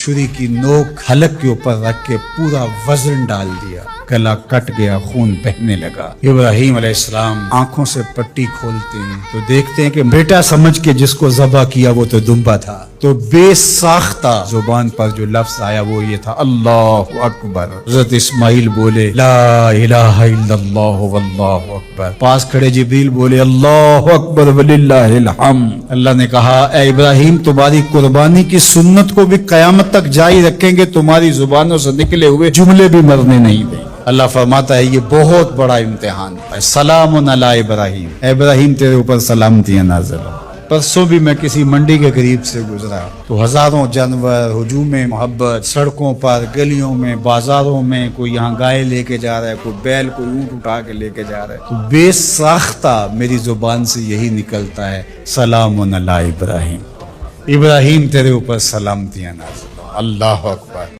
छुरी की नोक हलक के ऊपर रख के पूरा वजन डाल दिया, गला कट गया, खून बहने लगा। इब्राहिम अलैहिस्सलाम आंखों से पट्टी खोलते हैं तो देखते हैं कि बेटा समझ के जिसको ज़बह किया वो तो दुम्बा था। तो बेसाख्ता जुबान पर जो लफ्ज आया वो ये था, अल्लाह अकबर। हज़रत इस्माइल बोले ला इलाहा इल्लल्लाह वल्लाहु अकबर। पास खड़े जिब्रील बोले अल्लाह अकबर वलिल्लाहिल हम्द। अल्लाह ने कहा, ए इब्राहिम, तुम्हारी कुर्बानी की सुन्नत को भी कयामत तक जारी रखेंगे, तुम्हारी जुबानों से निकले हुए जुमले भी मरने नहीं देंगे। अल्लाह फरमाता है ये बहुत बड़ा इम्तिहान है। सलामुन अला इब्राहिम, इब्राहिम तेरे ऊपर सलामतियां नाज़िल हो। परसों भी मैं किसी मंडी के करीब से गुजरा तो हजारों जानवर हुजूम मोहब्बत, सड़कों पर, गलियों में, बाजारों में, कोई यहाँ गाय लेके जा रहा है, कोई बैल, कोई ऊँट उठा के लेके जा रहा है। तो बेसाख्ता मेरी जुबान से यही निकलता है, सलामुन अला इब्राहिम, इब्राहिम तेरे ऊपर सलामतियां नाज़िल हो। अल्लाह अकबर।